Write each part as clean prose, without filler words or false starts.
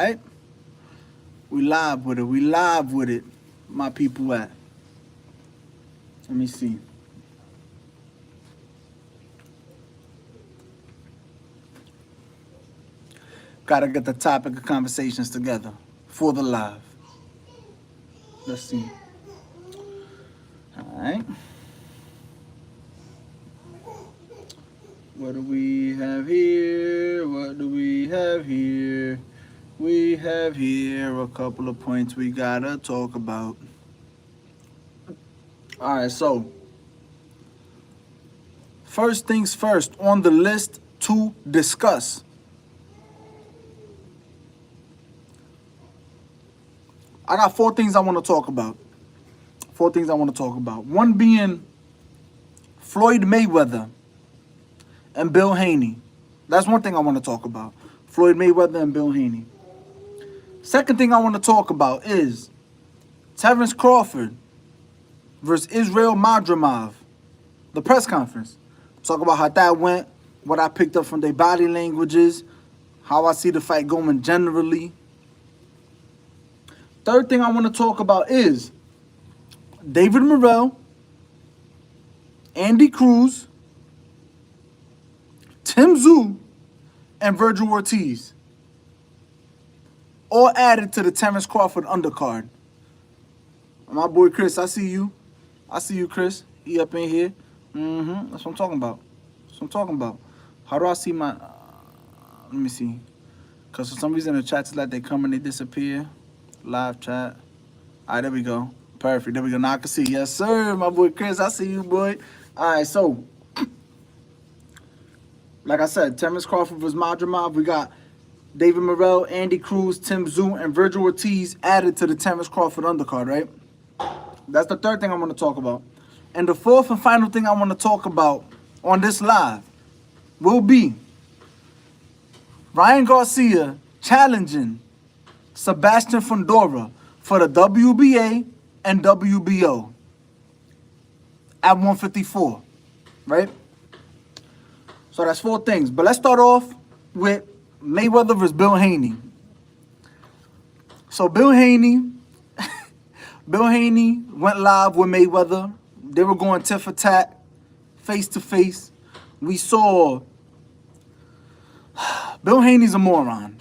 Right? We live with it. We live with it. My people at. Let me see. Gotta get the topic of conversations together for the live. Let's see. All right. What do we have here? What do we have here? We have here a couple of points we gotta talk about. All right, so first things first on the list to discuss. I got 4 things I want to talk about. 4 things I want to talk about. One being Floyd Mayweather and Bill Haney. That's one thing I want to talk about. Floyd Mayweather and Bill Haney. Second thing I want to talk about is Terence Crawford versus Israil Madrimov, the press conference. Talk about how that went, what I picked up from their body languages, how I see the fight going generally. Third thing I want to talk about is David Morrell, Andy Cruz, Tim Tszyu, and Vergil Ortiz. All added to the Terence Crawford undercard. My boy Chris, I see you. I see you, Chris. He up in here. That's what I'm talking about. That's what I'm talking about. How do I see my... let me see. Because for some reason the chat's like they come and they disappear. Live chat. All right, there we go. Perfect. There we go. Now I can see. Yes, sir, my boy Chris. I see you, boy. All right, so... like I said, Terence Crawford versus Madrimov. We got David Morrell, Andy Cruz, Tim Tszyu, and Vergil Ortiz added to the Terence Crawford undercard, right? That's the third thing I want to talk about. And the fourth and final thing I want to talk about on this live will be Ryan Garcia challenging Sebastian Fundora for the WBA and WBO at 154, right? So that's 4 things. But let's start off with Mayweather versus Bill Haney. So Bill Haney went live with Mayweather. They were going tit for tat, face to face. We saw Bill Haney's a moron.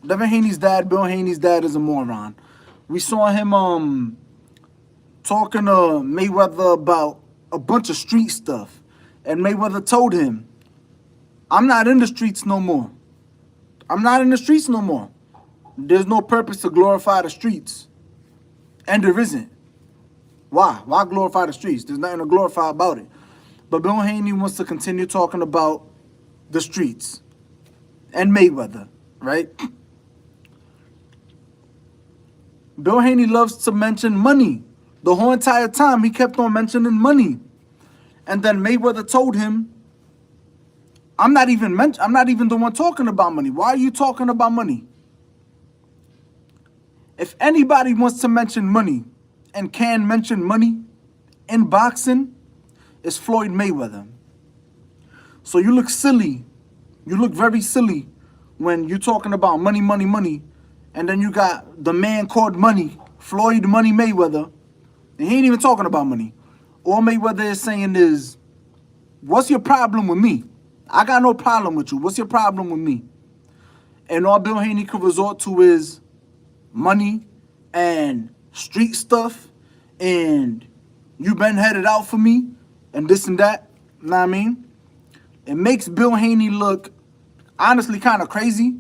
Devin Haney's dad, Bill Haney's dad is a moron. We saw him talking to Mayweather about a bunch of street stuff. And Mayweather told him, I'm not in the streets no more. I'm not in the streets no more. There's no purpose to glorify the streets. And there isn't. Why? Why glorify the streets? There's nothing to glorify about it. But Bill Haney wants to continue talking about the streets and Mayweather, right? Bill Haney loves to mention money. The whole entire time he kept on mentioning money. And then Mayweather told him, I'm not even the one talking about money. Why are you talking about money? If anybody wants to mention money and can mention money in boxing, it's Floyd Mayweather. So you look silly. You look very silly when you're talking about money, money, money, and then you got the man called Money, Floyd Money Mayweather, and he ain't even talking about money. All Mayweather is saying is, what's your problem with me? I got no problem with you. What's your problem with me? And all Bill Haney could resort to is money and street stuff and you been headed out for me and this and that. You know what I mean? It makes Bill Haney look honestly kind of crazy.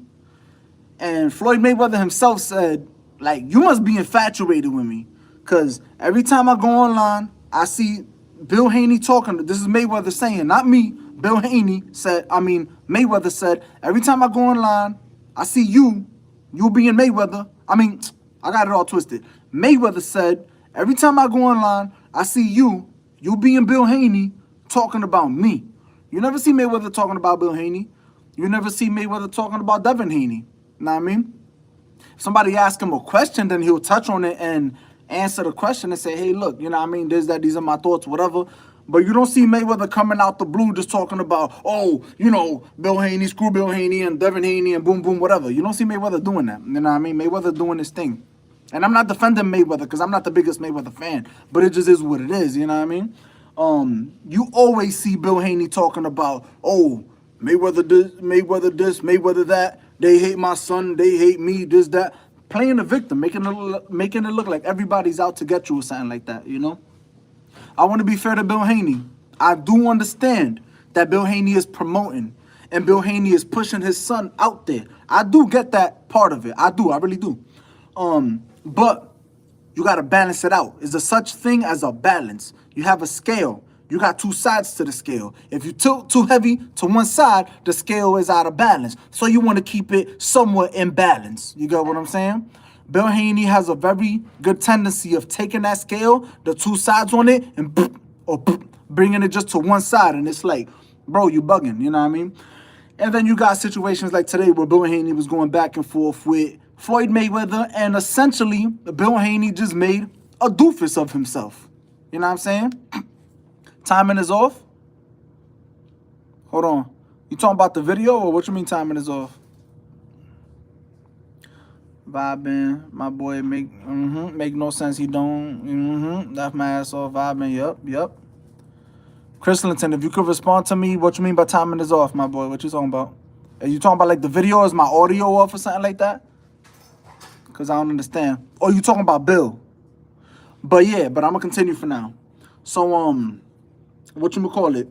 And Floyd Mayweather himself said, like, you must be infatuated with me. Because every time I go online, I see Bill Haney talking. This is Mayweather saying, not me. Bill Haney said, Mayweather said, every time I go online, I see you being Mayweather. I got it all twisted. Mayweather said, every time I go online, I see you being Bill Haney talking about me. You never see Mayweather talking about Bill Haney. You never see Mayweather talking about Devin Haney. You know what I mean? If somebody asks him a question, then he'll touch on it and answer the question and say, hey, look, you know what I mean? These are my thoughts, whatever. But you don't see Mayweather coming out the blue just talking about, oh, you know, Bill Haney, screw Bill Haney and Devin Haney and boom, boom, whatever. You don't see Mayweather doing that. You know what I mean? Mayweather doing his thing. And I'm not defending Mayweather because I'm not the biggest Mayweather fan. But it just is what it is, you know what I mean? You always see Bill Haney talking about, oh, Mayweather this, Mayweather that. They hate my son. They hate me, this, that. Playing the victim, making it look like everybody's out to get you or something like that, you know? I want to be fair to Bill Haney. I do understand that Bill Haney is promoting and Bill Haney is pushing his son out there. I do get that part of it. I really do. But you got to balance it out. Is there such thing as a balance? You have a scale. You got two sides to the scale. If you tilt too heavy to one side, the scale is out of balance. So you want to keep it somewhat in balance. You get what I'm saying? Bill Haney has a very good tendency of taking that scale, the two sides on it, and bringing it just to one side. And it's like, bro, you bugging, you know what I mean? And then you got situations like today where Bill Haney was going back and forth with Floyd Mayweather, and essentially, Bill Haney just made a doofus of himself. You know what I'm saying? Timing is off? Hold on. You talking about the video, or what you mean timing is off? Vibing, my boy, make no sense. He don't. Left my ass off. Vibing. Yup. Chris Linton, if you could respond to me, what you mean by timing is off, my boy? What you talking about? Are you talking about like the video? Is my audio off or something like that? Because I don't understand. Oh, you talking about Bill? But yeah, but I'm gonna continue for now. So what you call it?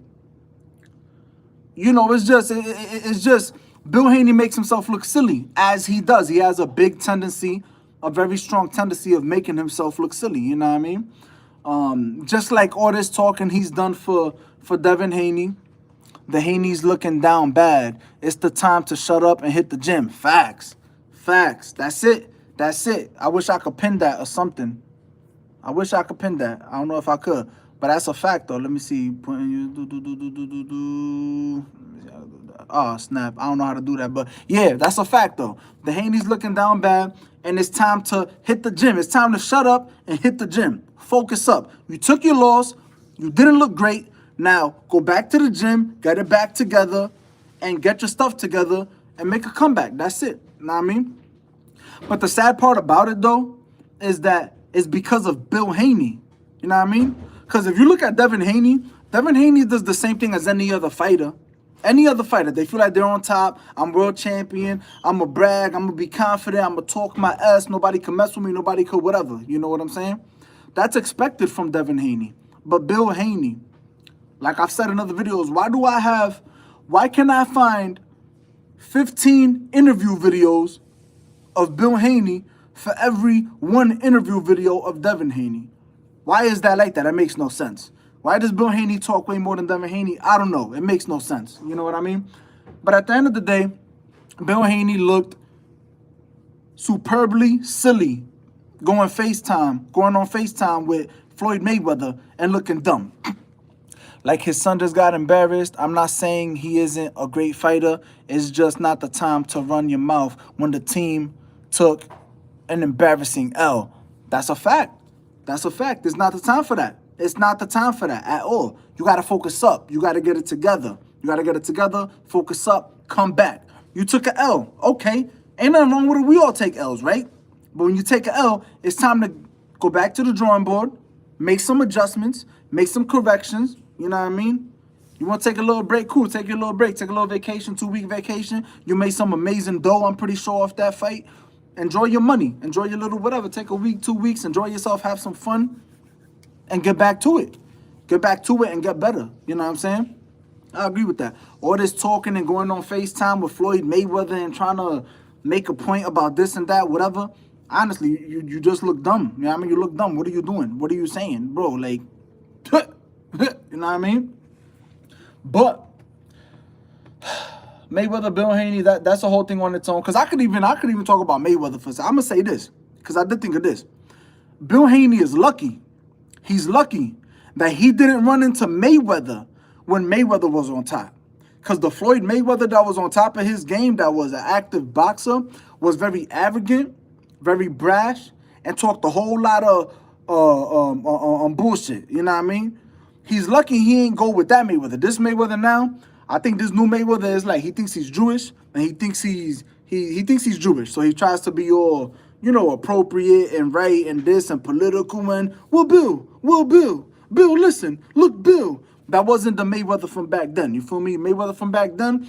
You know, it's just Bill Haney makes himself look silly, as he does. He has a big tendency, a very strong tendency of making himself look silly. You know what I mean? Just like all this talking he's done for Devin Haney, the Haney's looking down bad. It's the time to shut up and hit the gym. Facts. That's it. I wish I could pin that or something. I wish I could pin that. I don't know if I could. But that's a fact, though. Let me see. Putting you Oh, snap. I don't know how to do that. But, yeah, that's a fact, though. The Haney's looking down bad, and it's time to hit the gym. It's time to shut up and hit the gym. Focus up. You took your loss. You didn't look great. Now, go back to the gym, get it back together, and get your stuff together and make a comeback. That's it. You know what I mean? But the sad part about it, though, is that it's because of Bill Haney. You know what I mean? Because if you look at Devin Haney does the same thing as any other fighter. Any other fighter. They feel like they're on top. I'm world champion. I'm going to brag. I'm going to be confident. I'm going to talk my ass. Nobody can mess with me. Nobody could whatever. You know what I'm saying? That's expected from Devin Haney. But Bill Haney, like I've said in other videos, why can I find 15 interview videos of Bill Haney for every one interview video of Devin Haney? Why is that like that? That makes no sense. Why does Bill Haney talk way more than Devin Haney? I don't know. It makes no sense. You know what I mean? But at the end of the day, Bill Haney looked superbly silly going on FaceTime with Floyd Mayweather and looking dumb. Like his son just got embarrassed. I'm not saying he isn't a great fighter. It's just not the time to run your mouth when the team took an embarrassing L. That's a fact. That's a fact. It's not the time for that. It's not the time for that at all. You got to focus up. You got to get it together. Focus up, come back. You took an L. Okay. Ain't nothing wrong with it. We all take L's, right? But when you take an L, it's time to go back to the drawing board, make some adjustments, make some corrections. You know what I mean? You want to take a little break? Cool. Take your little break. Take a little vacation, 2-week vacation. You made some amazing dough, I'm pretty sure, off that fight. Enjoy your money. Enjoy your little whatever. Take a week, 2 weeks. Enjoy yourself. Have some fun. And get back to it. Get back to it and get better. You know what I'm saying? I agree with that. All this talking and going on FaceTime with Floyd Mayweather and trying to make a point about this and that, whatever. Honestly, you just look dumb. You know what I mean? You look dumb. What are you doing? What are you saying? Bro, like, you know what I mean? But Mayweather, Bill Haney, that's a whole thing on its own. Because I could even talk about Mayweather for a second. I'm going to say this, because I did think of this. Bill Haney is lucky. He's lucky that he didn't run into Mayweather when Mayweather was on top. Because the Floyd Mayweather that was on top of his game, that was an active boxer, was very arrogant, very brash, and talked a whole lot of bullshit. You know what I mean? He's lucky he ain't go with that Mayweather. This Mayweather now, I think this new Mayweather is like, he thinks he's Jewish, and he thinks he's Jewish. So he tries to be all, you know, appropriate and right and this and political and, Bill, listen, look, Bill. That wasn't the Mayweather from back then. You feel me? Mayweather from back then,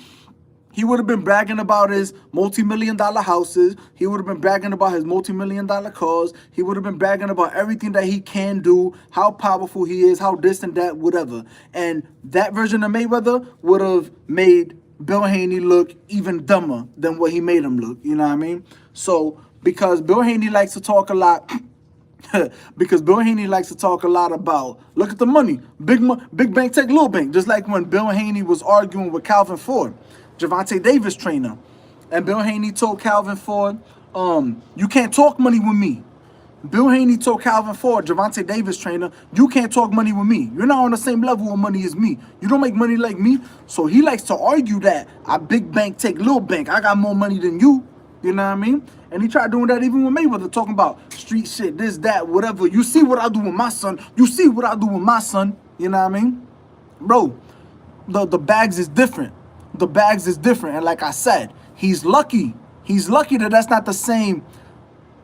he would have been bragging about his multi-million-dollar houses. He would have been bragging about his multi-million-dollar cars. He would have been bragging about everything that he can do, how powerful he is, how this and that, whatever. And that version of Mayweather would have made Bill Haney look even dumber than what he made him look. You know what I mean? So, because Bill Haney likes to talk a lot... because Bill Haney likes to talk a lot about, look at the money. Big bank take little bank. Just like when Bill Haney was arguing with Calvin Ford, Gervonta Davis trainer. And Bill Haney told Calvin Ford, you can't talk money with me. Bill Haney told Calvin Ford, Gervonta Davis trainer, you can't talk money with me. You're not on the same level of money as me. You don't make money like me. So he likes to argue that I big bank take little bank. I got more money than you. You know what I mean? And he tried doing that even with Mayweather, talking about street shit, this, that, whatever. You see what I do with my son. You see what I do with my son. You know what I mean? Bro, the bags is different. The bags is different. And like I said, he's lucky. He's lucky that that's not the same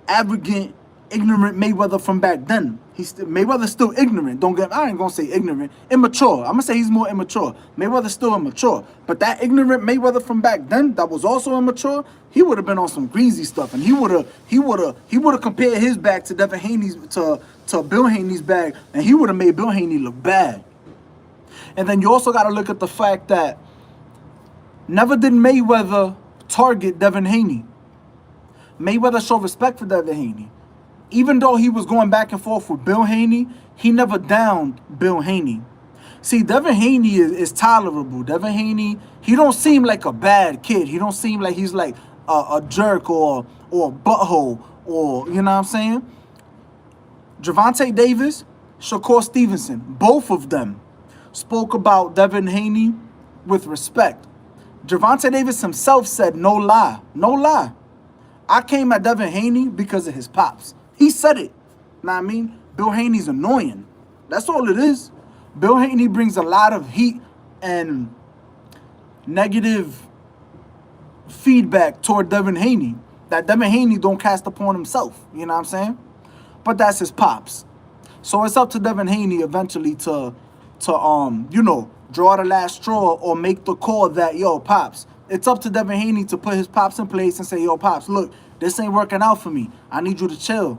arrogant, ignorant Mayweather from back then. Mayweather's still ignorant. I ain't gonna say ignorant. Immature. I'm gonna say he's more immature. Mayweather's still immature. But that ignorant Mayweather from back then, that was also immature, he would have been on some greasy stuff, and he would have compared his bag to Devin Haney's to Bill Haney's bag, and he would have made Bill Haney look bad. And then you also got to look at the fact that never did Mayweather target Devin Haney. Mayweather showed respect for Devin Haney. Even though he was going back and forth with Bill Haney, he never downed Bill Haney. See, Devin Haney is tolerable. Devin Haney, he don't seem like a bad kid. He don't seem like he's like a jerk or a butthole or, you know what I'm saying? Gervonta Davis, Shakur Stevenson, both of them spoke about Devin Haney with respect. Gervonta Davis himself said, no lie, I came at Devin Haney because of his pops. He said it. Know what I mean? Bill Haney's annoying. That's all it is. Bill Haney brings a lot of heat and negative feedback toward Devin Haney that Devin Haney don't cast upon himself. You know what I'm saying? But that's his pops. So it's up to Devin Haney eventually to you know, draw the last straw or make the call that, yo, pops. It's up to Devin Haney to put his pops in place and say, yo, pops, look, this ain't working out for me. I need you to chill.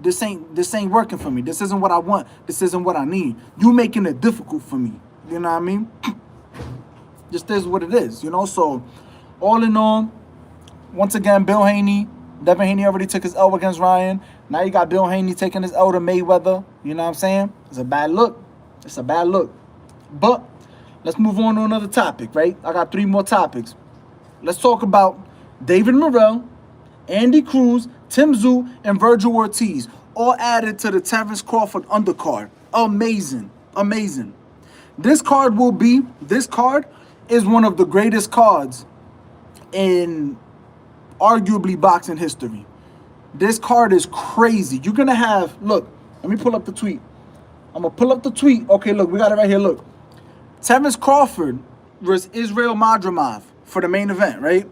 This ain't working for me. This isn't what I want. This isn't what I need. You making it difficult for me. You know what I mean? Just is what it is, you know? So, all in all, once again, Bill Haney, Devin Haney already took his L against Ryan. Now you got Bill Haney taking his L to Mayweather. You know what I'm saying? It's a bad look. It's a bad look. But let's move on to another topic, right? I got 3 more topics. Let's talk about David Morrell, Andy Cruz, Tim Tszyu, and Vergil Ortiz, all added to the Terence Crawford undercard. Amazing. Amazing. This card is one of the greatest cards in arguably boxing history. This card is crazy. You're going to have, look, let me pull up the tweet. I'm going to pull up the tweet. Okay, look, we got it right here. Look. Terence Crawford versus Israil Madrimov for the main event, right?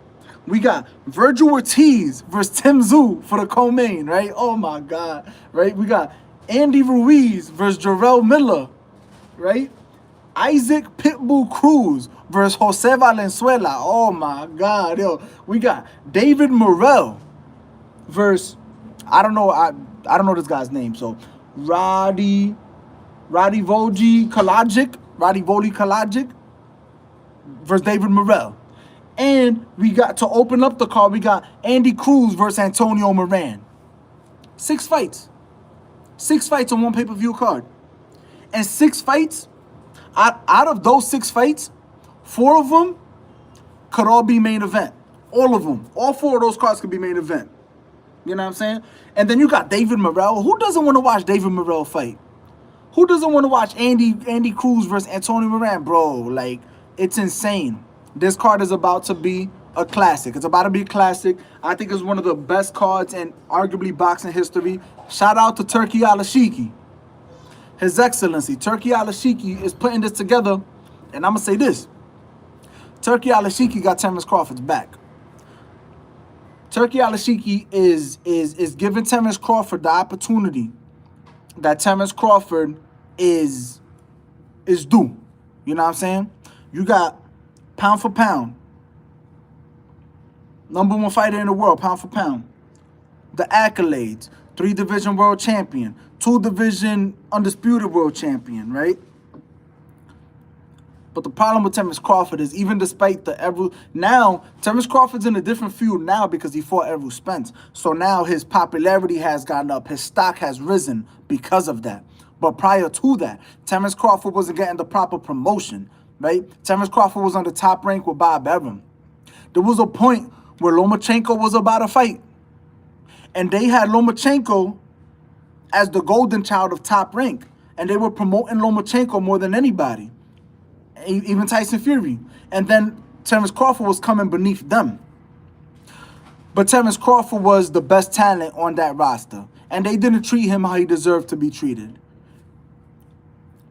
We got Vergil Ortiz versus Tim Tszyu for the co-main, right? Oh, my God, right? We got Andy Ruiz versus Jarrell Miller, right? Isaac Pitbull Cruz versus Jose Valenzuela. Oh, my God, yo. We got David Morrell versus, I don't know this guy's name, so Radivoje Kalajdzic versus David Morrell. And we got, to open up the card, we got Andy Cruz versus Antonio Moran. 6 fights. 6 fights on one pay-per-view card. And 6 fights, out of those 6 fights, 4 of them could all be main event. All of them. All 4 of those cards could be main event. You know what I'm saying? And then you got David Morrell. Who doesn't want to watch David Morrell fight? Who doesn't want to watch Andy Cruz versus Antonio Moran? Bro, like, it's insane. This card is about to be a classic. It's about to be a classic. I think it's one of the best cards in arguably boxing history. Shout out to Turki Alashiki. His Excellency, Turki Al-Ashiki, is putting this together, and I'm going to say this. Turki Al-Ashiki got Terence Crawford's back. Turki Al-Ashiki is giving Terence Crawford the opportunity that Terence Crawford is due. You know what I'm saying? You got pound for pound, #1 fighter in the world, pound for pound. The accolades, 3-division world champion, 2-division undisputed world champion, right? But the problem with Terence Crawford is even despite the Errol... Now, Terence Crawford's in a different field now because he fought Errol Spence. So now his popularity has gone up. His stock has risen because of that. But prior to that, Terence Crawford wasn't getting the proper promotion, right? Terence Crawford was on the top rank with Bob Arum. There was a point where Lomachenko was about to fight. And they had Lomachenko as the golden child of top rank. And they were promoting Lomachenko more than anybody. Even Tyson Fury. And then Terence Crawford was coming beneath them. But Terence Crawford was the best talent on that roster. And they didn't treat him how he deserved to be treated.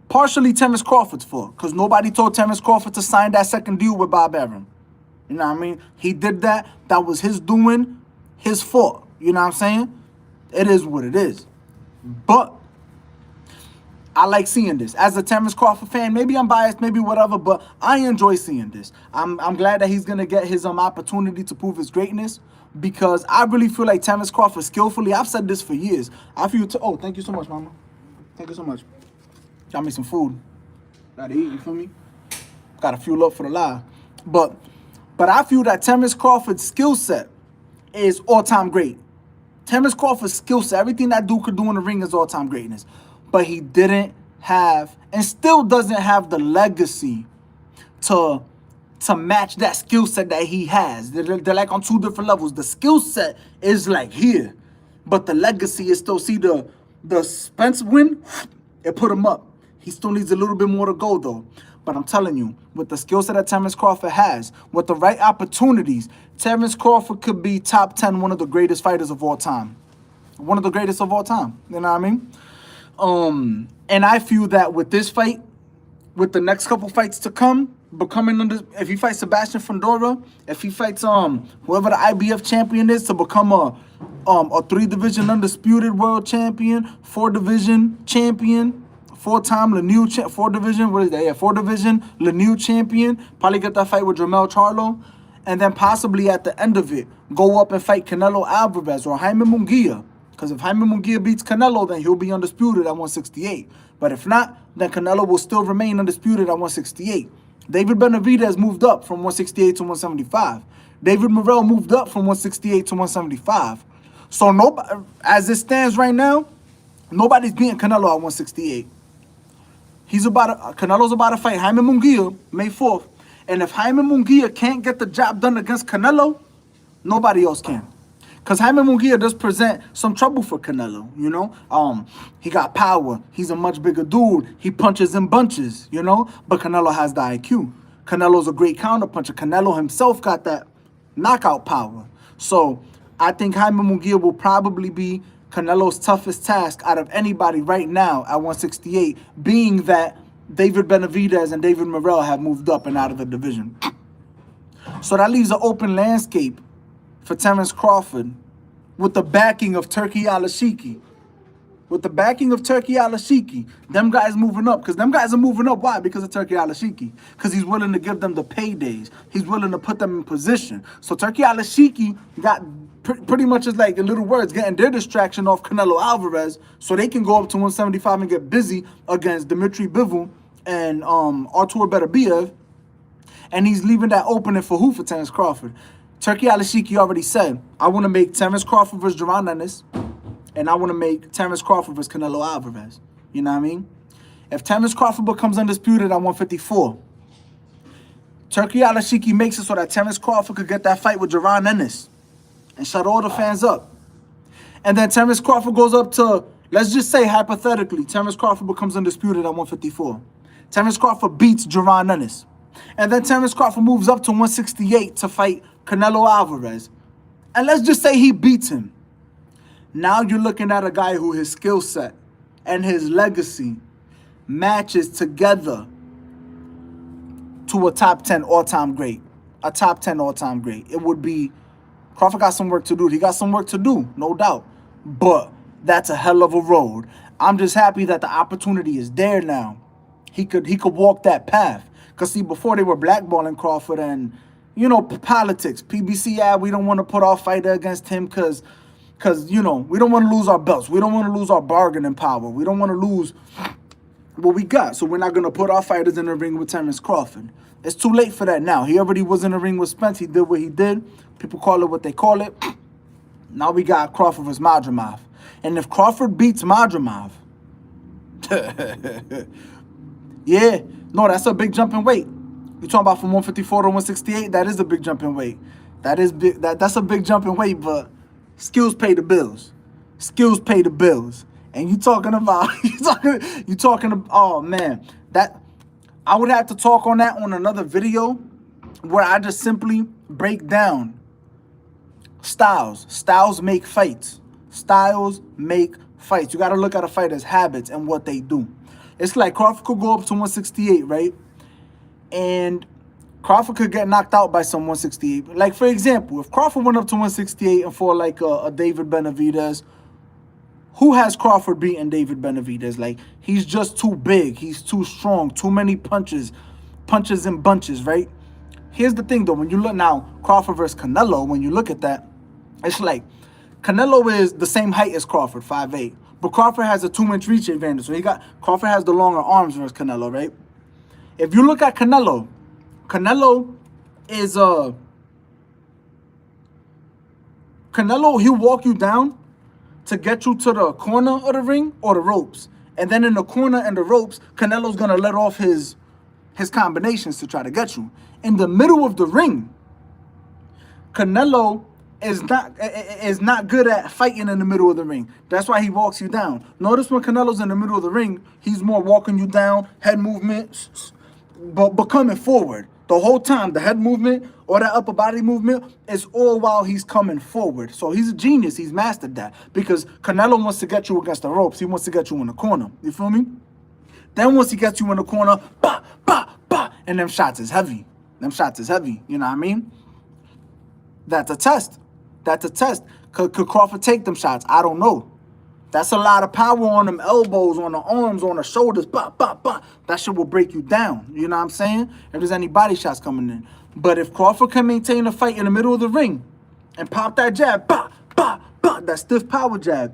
Partially Terence Crawford's fault. Because nobody told Terence Crawford to sign that second deal with Bob Arum. You know what I mean? He did that. That was his doing. His fault. You know what I'm saying? It is what it is. But I like seeing this. As a Terence Crawford fan, maybe I'm biased, maybe whatever, but I enjoy seeing this. I'm glad that he's going to get his opportunity to prove his greatness because I really feel like Terence Crawford skillfully, I've said this for years. I feel, oh, thank you so much, mama. Thank you so much. Got me some food. Gotta eat, you feel me? Gotta fuel up for the live. But I feel that Terence Crawford's skill set is all-time great. Terence Crawford's skill set, everything that dude could do in the ring is all-time greatness. But he didn't have, and still doesn't have the legacy to match that skill set that he has. They're like on two different levels. The skill set is like here, but the legacy is still, see the Spence win, it put him up. He still needs a little bit more to go though. But I'm telling you, with the skill set that Terence Crawford has, with the right opportunities, Terence Crawford could be top 10, one of the greatest fighters of all time. One of the greatest of all time. You know what I mean? And I feel that with this fight, with the next couple fights to come, becoming under, if he fights Sebastian Fundora, if he fights whoever the IBF champion is to become a 3-division undisputed world champion, 4-division champion, 4-time Lanue 4-division, what is that? Yeah, 4-division Lanue champion. Probably get that fight with Jermell Charlo, and then possibly at the end of it, go up and fight Canelo Alvarez or Jaime Munguia. Because if Jaime Munguia beats Canelo, then he'll be undisputed at 168. But if not, then Canelo will still remain undisputed at 168. David Benavidez moved up from 168 to 175. David Morrell moved up from 168 to 175. So nobody, as it stands right now, nobody's beating Canelo at 168. Canelo's about to fight Jaime Munguia May 4th. And if Jaime Munguia can't get the job done against Canelo, nobody else can. Because Jaime Munguia does present some trouble for Canelo, you know? He got power. He's a much bigger dude. He punches in bunches, you know? But Canelo has the IQ. Canelo's a great counterpuncher. Canelo himself got that knockout power. So I think Jaime Munguia will probably be Canelo's toughest task out of anybody right now at 168, being that David Benavidez and David Morrell have moved up and out of the division. So that leaves an open landscape for Terence Crawford with the backing of Turki Al-Ashiki. With the backing of Turki Al-Ashiki, them guys moving up. Because them guys are moving up. Why? Because of Turki Al-Ashiki. Because he's willing to give them the paydays. He's willing to put them in position. So Turki Al-Ashiki got pretty much, is like, in little words, getting their distraction off Canelo Alvarez so they can go up to 175 and get busy against Dmitry Bivol and Artur Beterbiev. And he's leaving that opening for who? For Terence Crawford. Turki Al-Ashiki already said, I want to make Terence Crawford versus Gervonta Davis, and I want to make Terence Crawford versus Canelo Alvarez. You know what I mean? If Terence Crawford becomes undisputed at 154, Turki Al-Ashiki makes it so that Terence Crawford could get that fight with Gervonta Davis and shut all the fans up. And then Terence Crawford goes up to, let's just say hypothetically, Terence Crawford becomes undisputed at 154. Terence Crawford beats Gervonta Davis. And then Terence Crawford moves up to 168 to fight Canelo Alvarez. And let's just say he beats him. Now you're looking at a guy who his skill set and his legacy matches together to a top 10 all-time great. A top 10 all-time great. It would be, Crawford got some work to do. He got some work to do, no doubt. But that's a hell of a road. I'm just happy that the opportunity is there now. He could walk that path. Because, see, before they were blackballing Crawford and, you know, politics. PBC, we don't want to put our fighter against him because, you know, we don't want to lose our belts. We don't want to lose our bargaining power. We don't want to lose what we got. So we're not going to put our fighters in the ring with Terence Crawford. It's too late for that now. He already was in the ring with Spence. He did what he did. People call it what they call it. Now we got Crawford versus Madrimov. And if Crawford beats Madrimov, yeah, no, that's a big jump in weight. You're talking about from 154 to 168, that is a big jump in weight. That is big. That's a big jump in weight, but skills pay the bills. Skills pay the bills. And you talking about, oh man, that I would have to talk on that on another video where I just simply break down styles. Styles make fights. Styles make fights. You got to look at a fighter's habits and what they do. It's like Crawford could go up to 168, right? And Crawford could get knocked out by some 168. Like, for example, if Crawford went up to 168 and fought like a David Benavidez, who has Crawford beating David Benavidez? Like, he's just too big. He's too strong. Too many punches. Punches in bunches, right? Here's the thing, though. When you look now, Crawford versus Canelo, when you look at that, it's like Canelo is the same height as Crawford, 5'8". But Crawford has a 2-inch reach advantage. So Crawford has the longer arms versus Canelo, right? If you look at Canelo is Canelo, he'll walk you down to get you to the corner of the ring or the ropes. And then in the corner and the ropes, Canelo's going to let off his combinations to try to get you. In the middle of the ring, Canelo is not good at fighting in the middle of the ring. That's why he walks you down. Notice when Canelo's in the middle of the ring, he's more walking you down, head movement, but coming forward. The whole time, the head movement or that upper body movement is all while he's coming forward. So he's a genius. He's mastered that because Canelo wants to get you against the ropes. He wants to get you in the corner. You feel me? Then once he gets you in the corner, bah, bah, bah, and them shots is heavy. Them shots is heavy. You know what I mean? That's a test. That's a test. Could Crawford take them shots? I don't know. That's a lot of power on them elbows, on the arms, on the shoulders. Bah, bah, bah. That shit will break you down. You know what I'm saying? If there's any body shots coming in. But if Crawford can maintain a fight in the middle of the ring and pop that jab, bah, bah, bah, that stiff power jab,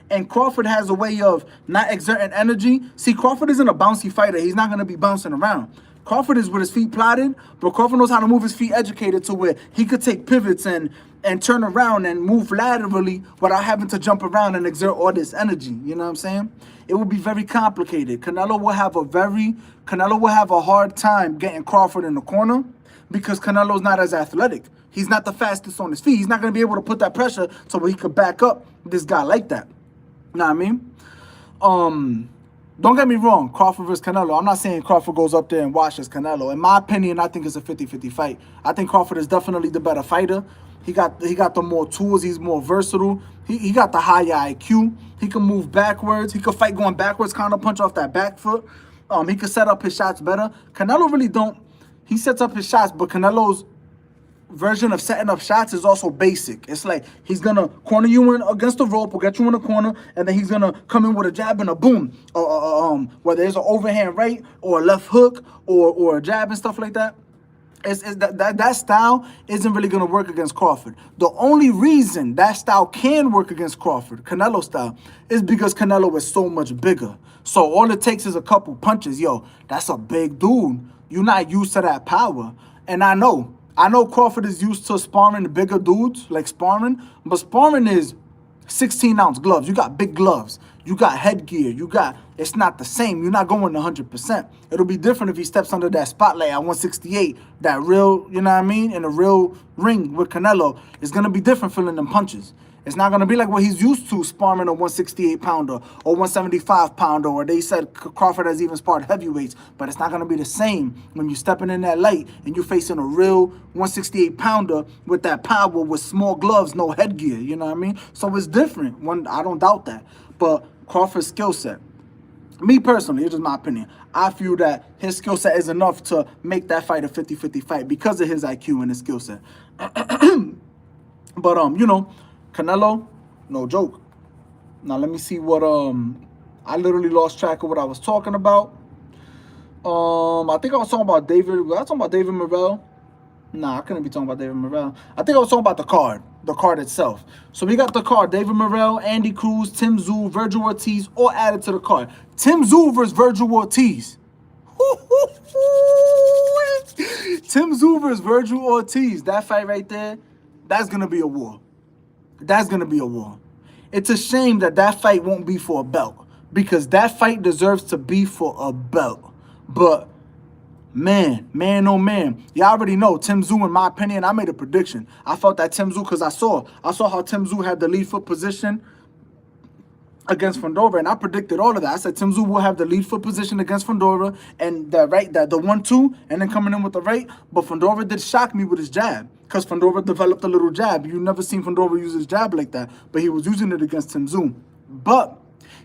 and Crawford has a way of not exerting energy. See, Crawford isn't a bouncy fighter. He's not going to be bouncing around. Crawford is with his feet plotted, but Crawford knows how to move his feet educated to where he could take pivots and turn around and move laterally without having to jump around and exert all this energy. You know what I'm saying? It would be very complicated. Canelo will have a hard time getting Crawford in the corner because Canelo's not as athletic. He's not the fastest on his feet. He's not going to be able to put that pressure so where he could back up this guy like that. You know what I mean? Don't get me wrong, Crawford versus Canelo. I'm not saying Crawford goes up there and washes Canelo. In my opinion, I think it's a 50-50 fight. I think Crawford is definitely the better fighter. He got the more tools. He's more versatile. He got the higher IQ. He can move backwards. He could fight going backwards, counter punch off that back foot. He could set up his shots better. Canelo really don't. He sets up his shots, but Canelo's version of setting up shots is also basic. It's like he's gonna corner you in against the rope or get you in the corner, and then he's gonna come in with a jab and a boom, whether it's an overhand right or a left hook or a jab and stuff like that. That style isn't really gonna work against Crawford. The only reason that style can work against Crawford, Canelo style, is because Canelo is so much bigger. So all it takes is a couple punches. Yo, that's a big dude. You're not used to that power, and I know Crawford is used to sparring the bigger dudes, like sparring, but sparring is 16-ounce gloves. You got big gloves. You got headgear. It's not the same. You're not going 100%. It'll be different if he steps under that spotlight at 168, that real, you know what I mean, in a real ring with Canelo. It's going to be different feeling them punches. It's not going to be like what he's used to sparring a 168-pounder or 175-pounder, or they said Crawford has even sparred heavyweights, but it's not going to be the same when you're stepping in that light and you're facing a real 168-pounder with that power with small gloves, no headgear, you know what I mean? So it's different. I don't doubt that. But Crawford's skill set, Me personally, it's just my opinion. I feel that his skill set is enough to make that fight a 50-50 fight because of his IQ and his skill set. But Canelo, no joke. Now let me see what I literally lost track of what I was talking about. I think I was talking about David. Was I talking about David Morrell? Nah, I couldn't be talking about David Morrell. I think I was talking about the card itself. So we got the card: David Morrell, Andy Cruz, Tim Tszyu, Vergil Ortiz, all added to the card. Tim Tszyu versus Vergil Ortiz. Tim Tszyu versus Vergil Ortiz. That fight right there, that's gonna be a war. That's gonna be a war. It's a shame that fight won't be for a belt, because that fight deserves to be for a belt. But man, oh man, y'all already know Tim Tszyu. In my opinion, I made a prediction. I felt that Tim Tszyu, because I saw how Tim Tszyu had the lead foot position against Fundora, and I predicted all of that. I said Tim Tszyu will have the lead foot position against Fundora, and the 1-2, and then coming in with the right. But Fundora did shock me with his jab, because Fundora developed a little jab. You never seen Fundora use his jab like that, but he was using it against Tim Tszyu. But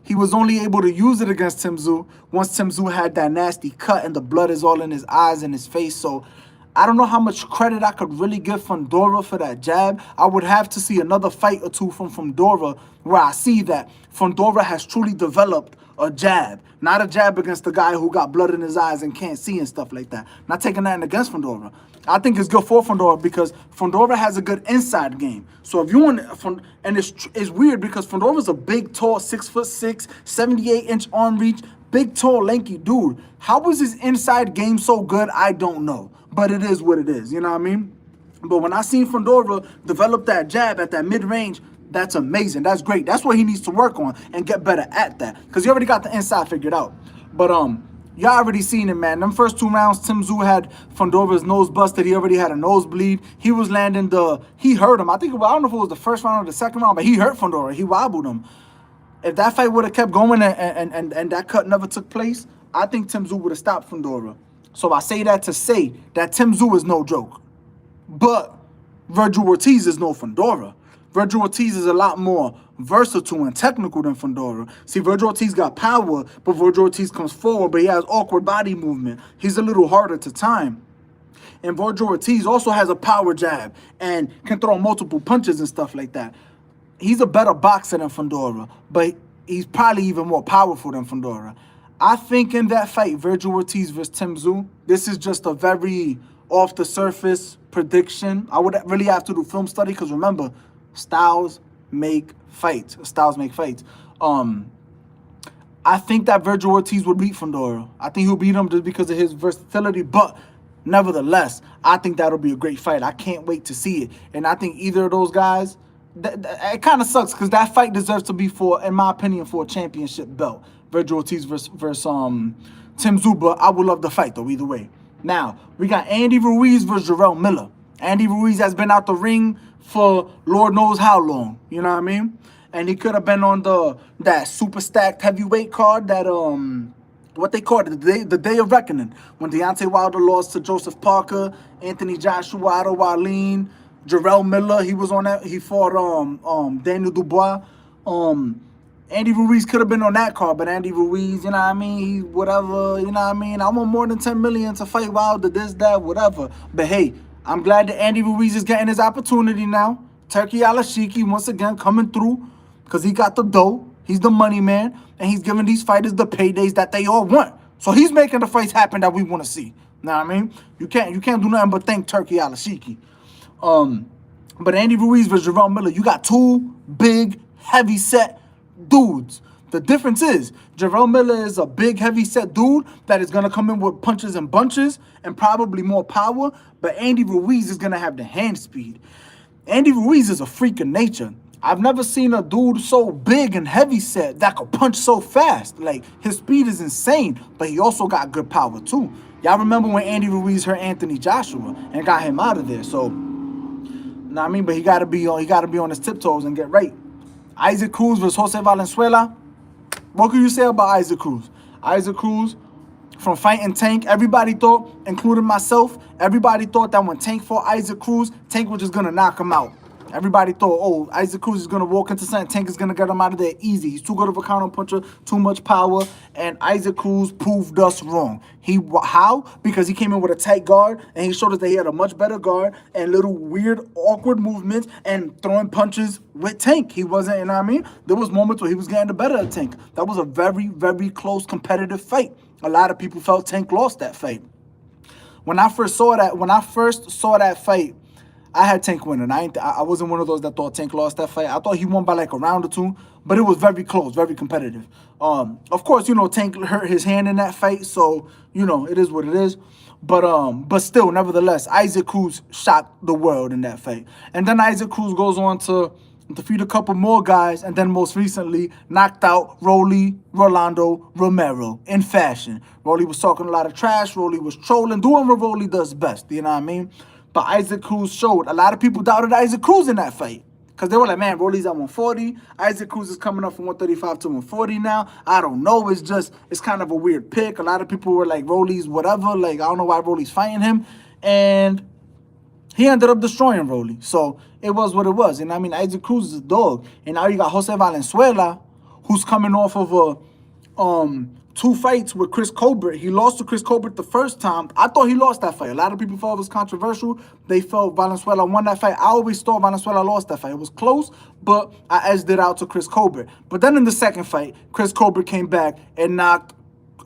he was only able to use it against Tim Tszyu once Tim Tszyu had that nasty cut and the blood is all in his eyes and his face. So I don't know how much credit I could really give Fundora for that jab. I would have to see another fight or two from Fundora where I see that Fundora has truly developed a jab. Not a jab against the guy who got blood in his eyes and can't see and stuff like that. Not taking that against Fundora. I think it's good for Fundora because Fundora has a good inside game. So if you want, and it's weird because Fundora's a big, tall, 6'6", 78-inch arm reach, big, tall, lanky dude. How was his inside game so good? I don't know. But it is what it is, you know what I mean? But when I seen Fundora develop that jab at that mid-range, that's amazing. That's great. That's what he needs to work on and get better at that. Because he already got the inside figured out. But y'all already seen it, man. Them first 2 rounds, Tim Tszyu had Fundora's nose busted. He already had a nosebleed. He was landing he hurt him. I don't know if it was the first round or the second round, but he hurt Fundora. He wobbled him. If that fight would have kept going and that cut never took place, I think Tim Tszyu would have stopped Fundora. So I say that to say that Tim Tszyu is no joke. But Vergil Ortiz is no Fundora. Vergil Ortiz is a lot more versatile and technical than Fundora. See, Vergil Ortiz got power, but Vergil Ortiz comes forward, but he has awkward body movement. He's a little harder to time. And Vergil Ortiz also has a power jab and can throw multiple punches and stuff like that. He's a better boxer than Fundora, but he's probably even more powerful than Fundora. I think in that fight, Vergil Ortiz versus Tim Tszyu, this is just a very off-the-surface prediction. I would really have to do film study because remember, styles make fights. Styles make fights. I think that Vergil Ortiz would beat Fundora. I think he'll beat him just because of his versatility, but nevertheless, I think that'll be a great fight. I can't wait to see it. And I think either of those guys, it kind of sucks because that fight deserves to be in my opinion, for a championship belt. Vergil Ortiz versus Tim Tszyu, but I would love the fight though, either way. Now, we got Andy Ruiz versus Jarrell Miller. Andy Ruiz has been out the ring for Lord knows how long, you know what I mean? And he could have been on that super stacked heavyweight card that what they called it, the day of reckoning, when Deontay Wilder lost to Joseph Parker, Anthony Joshua, Otto Wallin, Jarrell Miller, he was on that. He fought Daniel Dubois. Andy Ruiz could have been on that card, but Andy Ruiz, you know what I mean? He whatever, you know what I mean? I want more than $10 million to fight Wilder, this, that, whatever. But hey, I'm glad that Andy Ruiz is getting his opportunity now. Turkey Kalajdzic once again coming through because he got the dough. He's the money man, and he's giving these fighters the paydays that they all want. So he's making the fights happen that we want to see. Know what I mean? You can't do nothing but thank Turkey Kalajdzic. But Andy Ruiz versus Jarrell Miller, you got 2 big, heavy-set dudes. The difference is Jarrell Miller is a big, heavy-set dude that is going to come in with punches and bunches and probably more power, but Andy Ruiz is going to have the hand speed. Andy Ruiz is a freak of nature. I've never seen a dude so big and heavy-set that could punch so fast. Like, his speed is insane, but he also got good power, too. Y'all remember when Andy Ruiz hurt Anthony Joshua and got him out of there, so... Know what I mean? But he gotta be on his tiptoes and get right. Isaac Cruz versus Jose Valenzuela. What can you say about Isaac Cruz? Isaac Cruz, from fighting Tank, everybody thought, including myself, everybody thought that when Tank fought Isaac Cruz, Tank was just gonna knock him out. Everybody thought, oh, Isaac Cruz is going to walk into something. Tank is going to get him out of there easy. He's too good of a counter puncher, too much power. And Isaac Cruz proved us wrong. How? Because he came in with a tight guard, and he showed us that he had a much better guard and little weird, awkward movements and throwing punches with Tank. He wasn't, you know what I mean? There was moments where he was getting the better of Tank. That was a very, very close competitive fight. A lot of people felt Tank lost that fight. When I first saw that fight, I had Tank winning. I wasn't one of those that thought Tank lost that fight. I thought he won by like a round or two, but it was very close, very competitive. Of course, you know, Tank hurt his hand in that fight, so, you know, it is what it is. But still, nevertheless, Isaac Cruz shocked the world in that fight. And then Isaac Cruz goes on to defeat a couple more guys, and then most recently knocked out Rolando Romero in fashion. Rolly was talking a lot of trash. Rolly was trolling, doing what Rolly does best, you know what I mean? But Isaac Cruz showed. A lot of people doubted Isaac Cruz in that fight. Because they were like, man, Rolly's at 140. Isaac Cruz is coming up from 135 to 140 now. I don't know. It's kind of a weird pick. A lot of people were like, Rolly's whatever. Like, I don't know why Rolly's fighting him. And he ended up destroying Rolly. So it was what it was. And I mean, Isaac Cruz is a dog. And now you got Jose Valenzuela, who's coming off of a 2 fights with Chris Colbert. He lost to Chris Colbert the first time. I thought he lost that fight. A lot of people thought it was controversial. They felt Valenzuela won that fight. I always thought Valenzuela lost that fight. It was close, but I edged it out to Chris Colbert. But then in the second fight, Chris Colbert came back and knocked...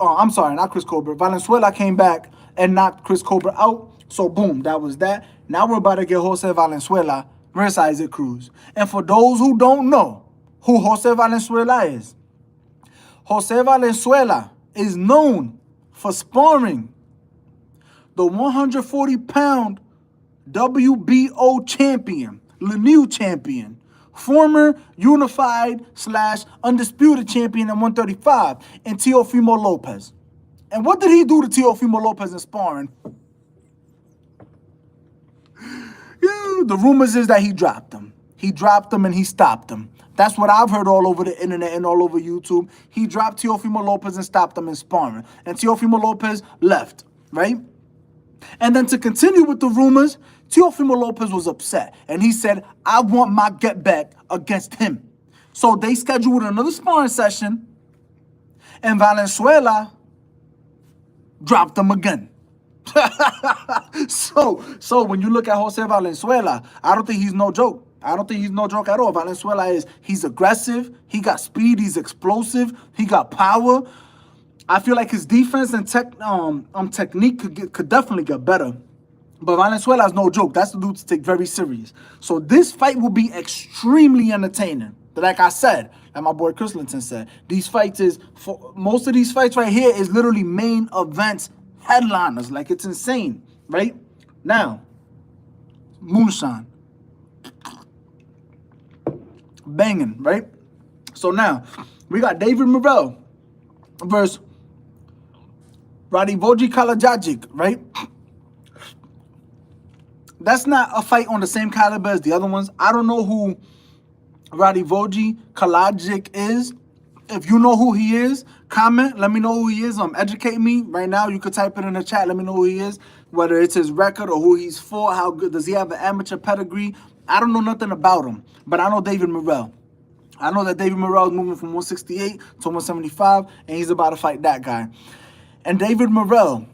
I'm sorry, not Chris Colbert. Valenzuela came back and knocked Chris Colbert out. So boom, that was that. Now we're about to get Jose Valenzuela versus Isaac Cruz. And for those who don't know who Jose Valenzuela is, Jose Valenzuela is known for sparring the 140-pound WBO champion, the new champion, former unified / undisputed champion at 135, and Teofimo Lopez. And what did he do to Teofimo Lopez in sparring? Yeah, the rumors is that he dropped him. He dropped him and he stopped him. That's what I've heard all over the internet and all over YouTube. He dropped Teofimo Lopez and stopped him in sparring. And Teofimo Lopez left, right? And then to continue with the rumors, Teofimo Lopez was upset. And he said, I want my get back against him. So they scheduled another sparring session. And Valenzuela dropped him again. So when you look at Jose Valenzuela, I don't think he's no joke. I don't think he's no joke at all. Valenzuela he's aggressive. He got speed. He's explosive. He got power. I feel like his defense and technique could definitely get better. But Valenzuela is no joke. That's the dude to take very serious. So this fight will be extremely entertaining. Like I said, like my boy Chris Linton said, most of these fights right here is literally main events, headliners. Like, it's insane, right? Now, moonshine. Banging, right? So now, we got David Morrell versus Radivoje Kalajdzic, right? That's not a fight on the same caliber as the other ones. I don't know who Radivoje Kalajdzic is. If you know who he is, comment. Let me know who he is. Educate me. Right now, you could type it in the chat. Let me know who he is. Whether it's his record or who he's for. How good. Does he have an amateur pedigree? I don't know nothing about him. But I know David Morrell. I know that David Morrell is moving from 168 to 175. And he's about to fight that guy. And David Morrell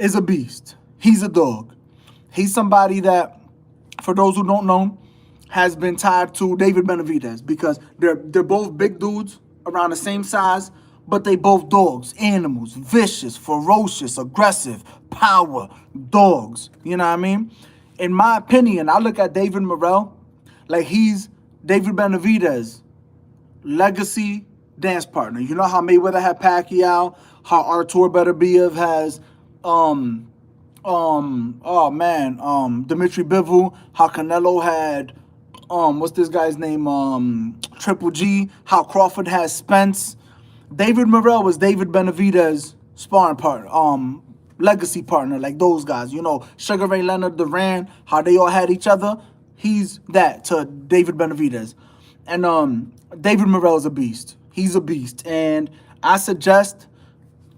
is a beast. He's a dog. He's somebody that, for those who don't know, has been tied to David Benavidez. Because they're both big dudes around the same size, but they both dogs, animals, vicious, ferocious, aggressive, power, dogs. You know what I mean? In my opinion, I look at David Morrell like he's David Benavidez' legacy dance partner. You know how Mayweather had Pacquiao, how Artur Beterbiev has Dimitri Bivol, how Canelo had what's this guy's name? Triple G, how Crawford has Spence. David Morrell was David Benavidez' sparring partner, legacy partner, like those guys. You know, Sugar Ray Leonard, Duran, how they all had each other. He's that to David Benavidez. And David Morrell is a beast. He's a beast. And I suggest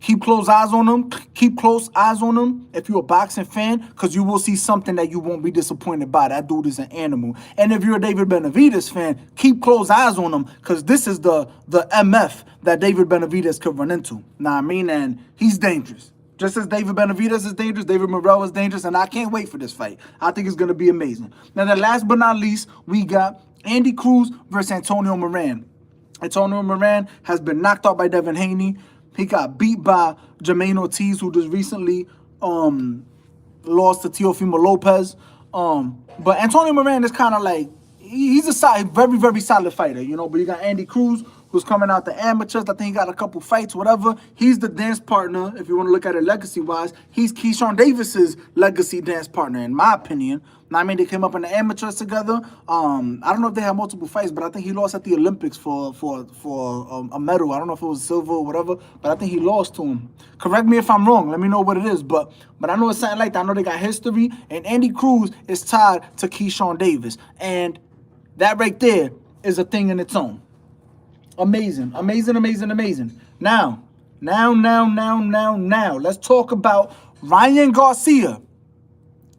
Keep close eyes on him. Keep close eyes on him if you're a boxing fan, because you will see something that you won't be disappointed by. That dude is an animal. And if you're a David Benavidez fan, keep close eyes on him, because this is the MF that David Benavidez could run into. Know what I mean? And he's dangerous. Just as David Benavidez is dangerous, David Morrell is dangerous, and I can't wait for this fight. I think it's going to be amazing. Now, then last but not least, we got Andy Cruz versus Antonio Moran. Antonio Moran has been knocked out by Devin Haney. He got beat by Gervonta Ortiz, who just recently lost to Teofimo Lopez. But Antonio Moran is kind of like, he's a very, very solid fighter, you know. But you got Andy Cruz, who's coming out the amateurs. I think he got a couple fights, whatever. He's the dance partner, if you want to look at it legacy-wise. He's Keyshawn Davis's legacy dance partner, in my opinion. I mean, they came up in the amateurs together. I don't know if they had multiple fights, but I think he lost at the Olympics for a medal. I don't know if it was silver or whatever, but I think he lost to him. Correct me if I'm wrong. Let me know what it is. But I know it's something like that. I know they got history, and Andy Cruz is tied to Keyshawn Davis. And that right there is a thing in its own. Amazing, amazing, amazing, amazing. Now, let's talk about Ryan Garcia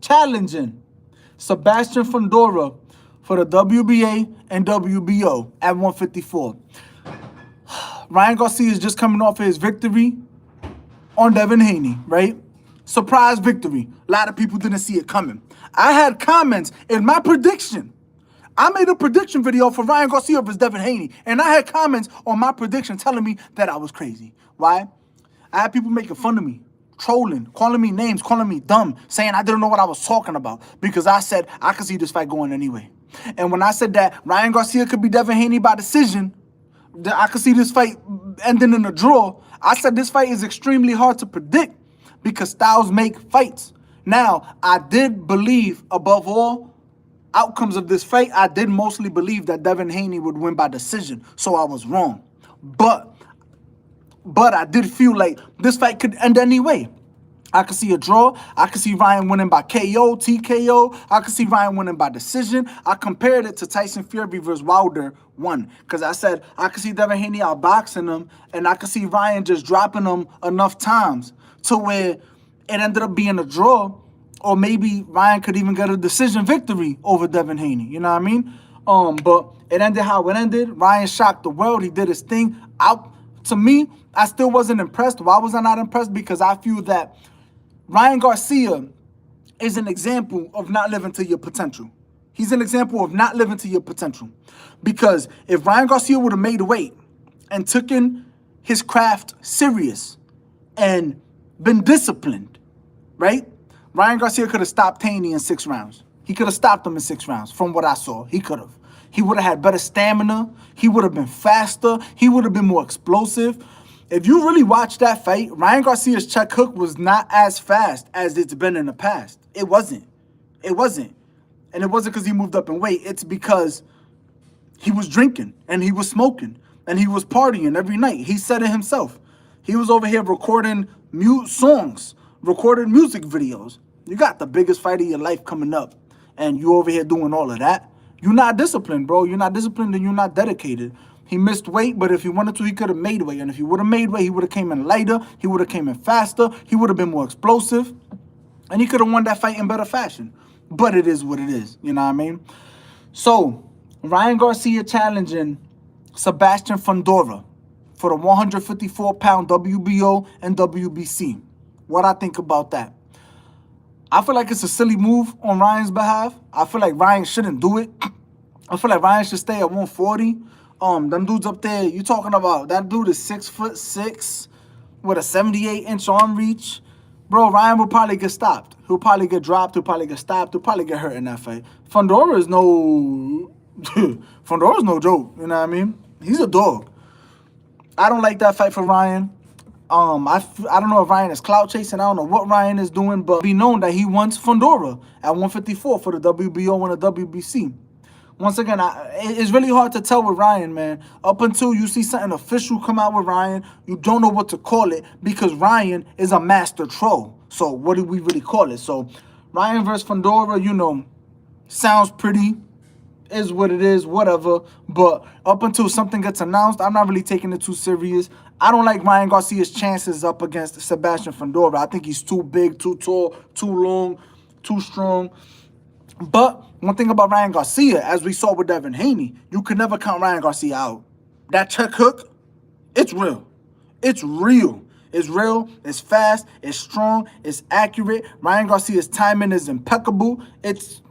challenging Sebastian Fundora for the WBA and WBO at 154. Ryan Garcia is just coming off of his victory on Devin Haney, right? Surprise victory. A lot of people didn't see it coming. I had comments in my prediction. I made a prediction video for Ryan Garcia versus Devin Haney, and I had comments on my prediction telling me that I was crazy. Why? I had people making fun of me, trolling, calling me names, calling me dumb, saying I didn't know what I was talking about because I said I could see this fight going anyway. And when I said that Ryan Garcia could be Devin Haney by decision, that I could see this fight ending in a draw, I said this fight is extremely hard to predict because styles make fights. Now, I did believe, above all outcomes of this fight, I did mostly believe that Devin Haney would win by decision, so I was wrong. But I did feel like this fight could end anyway. I could see a draw. I could see Ryan winning by KO, TKO. I could see Ryan winning by decision. I compared it to Tyson Fury versus Wilder 1 because I said I could see Devin Haney outboxing him, and I could see Ryan just dropping him enough times to where it ended up being a draw, or maybe Ryan could even get a decision victory over Devin Haney. You know what I mean? But it ended how it ended. Ryan shocked the world. He did his thing. To me, I still wasn't impressed. Why was I not impressed? Because I feel that Ryan Garcia is an example of not living to your potential. He's an example of not living to your potential. Because if Ryan Garcia would have made weight and taken his craft serious and been disciplined, right? Ryan Garcia could have stopped Haney in 6 rounds. He could have stopped him in 6 rounds from what I saw. He could have. He would have had better stamina. He would have been faster. He would have been more explosive. If you really watch that fight, Ryan Garcia's check hook was not as fast as it's been in the past. It wasn't. It wasn't. And it wasn't because he moved up in weight. It's because he was drinking and he was smoking and he was partying every night. He said it himself. He was over here recording songs, recording music videos. You got the biggest fight of your life coming up, and you over here doing all of that. You're not disciplined, bro. You're not disciplined and you're not dedicated. He missed weight, but if he wanted to, he could have made weight. And if he would have made weight, he would have came in lighter. He would have came in faster. He would have been more explosive. And he could have won that fight in better fashion. But it is what it is. You know what I mean? So, Ryan Garcia challenging Sebastian Fundora for the 154-pound WBO and WBC. What I think about that? I feel like it's a silly move on Ryan's behalf. I feel like Ryan shouldn't do it. I feel like Ryan should stay at 140. Them dudes up there, you talking about, that dude is 6'6" with a 78-inch arm reach. Bro, Ryan will probably get stopped. He'll probably get dropped. He'll probably get stopped. He'll probably get hurt in that fight. Fundora is no joke. You know what I mean? He's a dog. I don't like that fight for Ryan. I don't know if Ryan is clout chasing. I don't know what Ryan is doing, but be known that he wants Fundora at 154 for the WBO and the WBC. Once again, it's really hard to tell with Ryan, man. Up until you see something official come out with Ryan, you don't know what to call it because Ryan is a master troll. So what do we really call it? So Ryan versus Fundora, you know, sounds pretty. is what it is, whatever. But up until something gets announced, I'm not really taking it too serious. I don't like Ryan Garcia's chances up against Sebastian Fundora. I think he's too big, too tall, too long, too strong. But one thing about Ryan Garcia, as we saw with Devin Haney, you could never count Ryan Garcia out. That check hook, it's real. It's real. It's real, it's fast, it's strong, it's accurate. Ryan Garcia's timing is impeccable. It's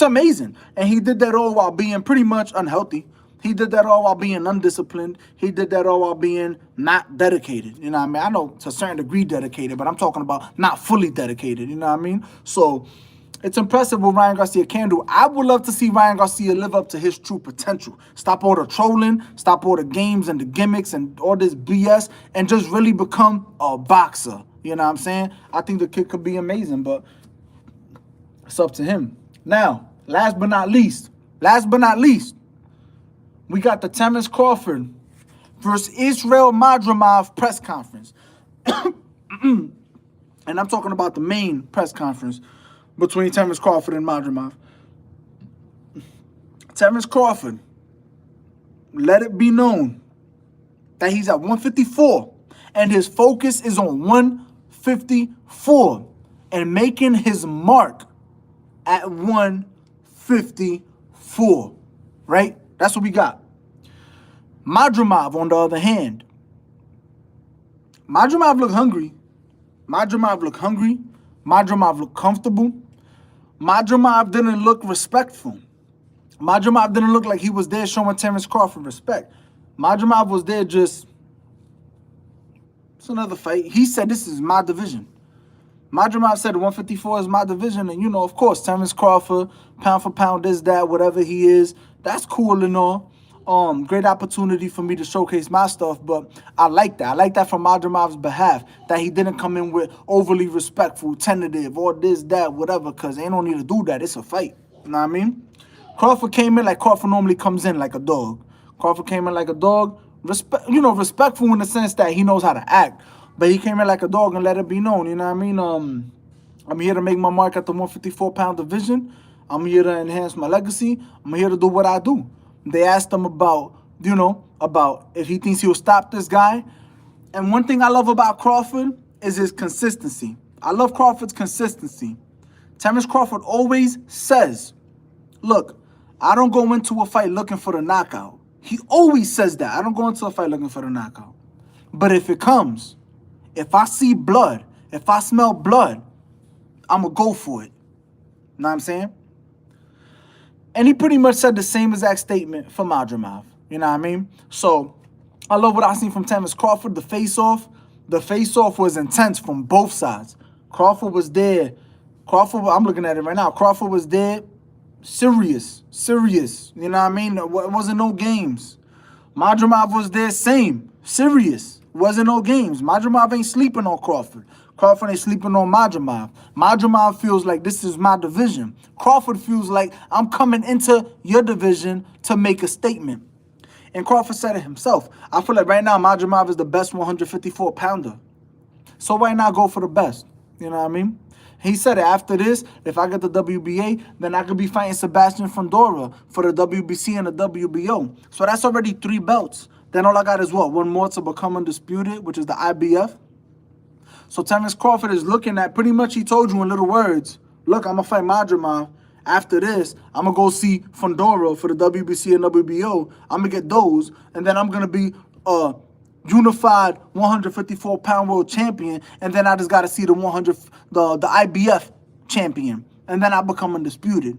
amazing. And he did that all while being pretty much unhealthy. He did that all while being undisciplined. He did that all while being not dedicated. You know what I mean? I know to a certain degree dedicated, but I'm talking about not fully dedicated. You know what I mean? So it's impressive what Ryan Garcia can do. I would love to see Ryan Garcia live up to his true potential. Stop all the trolling, stop all the games and the gimmicks and all this BS, and just really become a boxer. You know what I'm saying? I think the kid could be amazing, but it's up to him. Now, last but not least, we got the Terence Crawford versus Israil Madrimov press conference. And I'm talking about the main press conference between Terence Crawford and Madrimov. Terence Crawford, let it be known that he's at 154 and his focus is on 154 and making his mark at 154, right? That's what we got. Madrimov, on the other hand, Madrimov looked hungry. Madrimov looked comfortable. Madrimov didn't look respectful. Madrimov didn't look like he was there showing Terence Crawford respect. Madrimov was there just, it's another fight. He said, this is my division. Madrimov said 154 is my division. And, you know, of course, Terence Crawford, pound for pound, this, that, whatever he is, that's cool and all. Great opportunity for me to showcase my stuff, but I like that. I like that from Madrimov's behalf, that he didn't come in with overly respectful, tentative, or this, that, whatever, because they don't need to do that. It's a fight. You know what I mean? Crawford came in like Crawford normally comes in, like a dog. Crawford came in like a dog, respectful in the sense that he knows how to act, but he came in like a dog and let it be known. You know what I mean? I'm here to make my mark at the 154-pound division. I'm here to enhance my legacy. I'm here to do what I do. They asked him about, about if he thinks he'll stop this guy. And one thing I love about Crawford is his consistency. I love Crawford's consistency. Terence Crawford always says, look, I don't go into a fight looking for the knockout. He always says that. I don't go into a fight looking for the knockout. But if it comes, if I see blood, if I smell blood, I'm going to go for it. You know what I'm saying? And he pretty much said the same exact statement for Madrimov. You know what I mean? So I love what I seen from Terence Crawford. The face-off was intense from both sides. Crawford was there. I'm looking at it right now. Crawford was there. Serious. You know what I mean? It wasn't no games. Madrimov was there, same. Serious. Wasn't no games. Madrimov ain't sleeping on Crawford. Crawford ain't sleeping on Madrimov. Madrimov feels like this is my division. Crawford feels like I'm coming into your division to make a statement. And Crawford said it himself. I feel like right now Madrimov is the best 154-pounder. So why not go for the best? You know what I mean? He said it. After this, if I get the WBA, then I could be fighting Sebastian Fundora for the WBC and the WBO. So that's already 3 belts. Then all I got is what? 1 more to become undisputed, which is the IBF. So Terence Crawford is looking at, pretty much he told you in little words, look, I'm going to fight Madrimov. After this, I'm going to go see Fundora for the WBC and WBO. I'm going to get those. And then I'm going to be a unified 154-pound world champion. And then I just got to see the IBF champion. And then I become undisputed.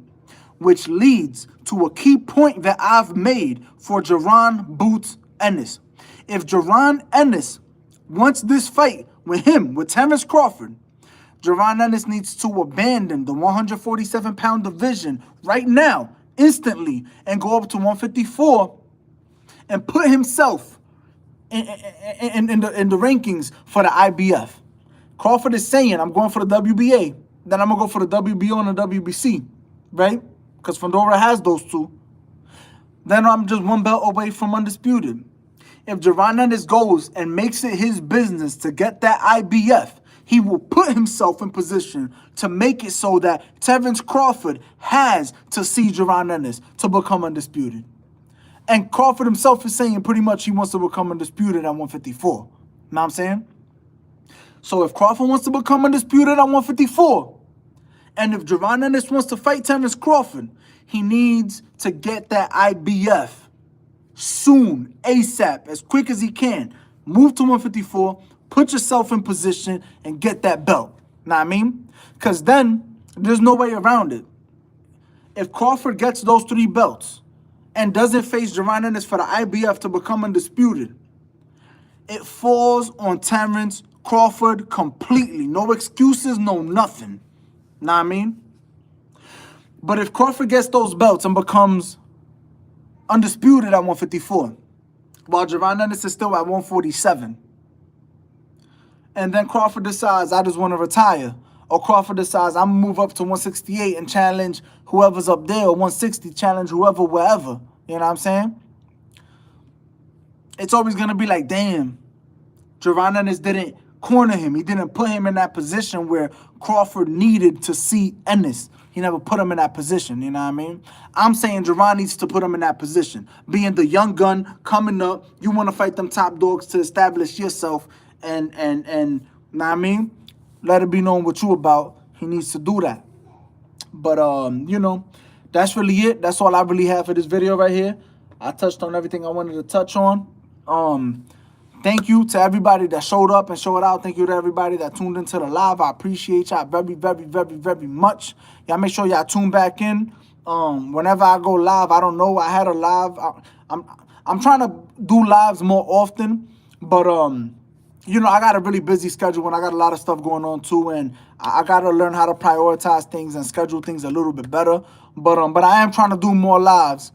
Which leads to a key point that I've made for Jaron Boots Ennis. If Jaron Ennis wants this fight with Terence Crawford, Jaron Ennis needs to abandon the 147-pound division right now, instantly, and go up to 154 and put himself in the rankings for the IBF. Crawford is saying, I'm going for the WBA, then I'm going to go for the WBO and the WBC, right? Because Fundora has those 2. Then I'm just 1 belt away from undisputed. If Jaron Ennis goes and makes it his business to get that IBF, he will put himself in position to make it so that Terence Crawford has to see Gervonta Ennis to become undisputed. And Crawford himself is saying pretty much he wants to become undisputed at 154. Know what I'm saying? So if Crawford wants to become undisputed at 154, and if Gervonta Ennis wants to fight Terence Crawford, he needs to get that IBF soon, ASAP, as quick as he can. Move to 154, put yourself in position, and get that belt. Know what I mean? Because then there's no way around it. If Crawford gets those 3 belts and doesn't face Gervonta Ennis for the IBF to become undisputed, it falls on Terence Crawford completely. No excuses, no nothing. Know what I mean? But if Crawford gets those belts and becomes undisputed at 154, while Gervonta Ennis is still at 147, and then Crawford decides, I just want to retire, or Crawford decides, I'm going to move up to 168 and challenge whoever's up there, or 160, challenge whoever, wherever. You know what I'm saying? It's always going to be like, damn, Gervonta Ennis didn't corner him. He didn't put him in that position where Crawford needed to see Ennis. He never put him in that position, you know what I mean? I'm saying Gervonta needs to put him in that position. Being the young gun, coming up, you want to fight them top dogs to establish yourself and know what I mean? Let it be known what you about. He needs to do that. But, you know, that's really it. That's all I really have for this video right here. I touched on everything I wanted to touch on. Thank you to everybody that showed up and showed out. Thank you to everybody that tuned into the live. I appreciate y'all very, very, very, very much. Y'all make sure y'all tune back in. Whenever I go live, I don't know. I had a live. I'm trying to do lives more often, but you know, I got a really busy schedule and I got a lot of stuff going on too, and I got to learn how to prioritize things and schedule things a little bit better. But I am trying to do more lives.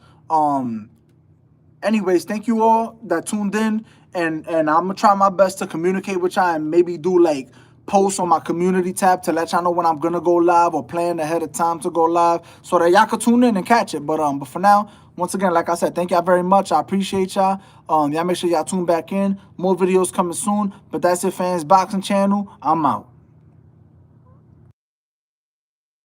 Anyways, thank you all that tuned in. And I'm going to try my best to communicate with y'all and maybe do like posts on my community tab to let y'all know when I'm going to go live or plan ahead of time to go live so that y'all can tune in and catch it. But for now, once again, like I said, thank y'all very much. I appreciate y'all. Y'all make sure y'all tune back in. More videos coming soon. But that's it, fans. Boxing channel. I'm out.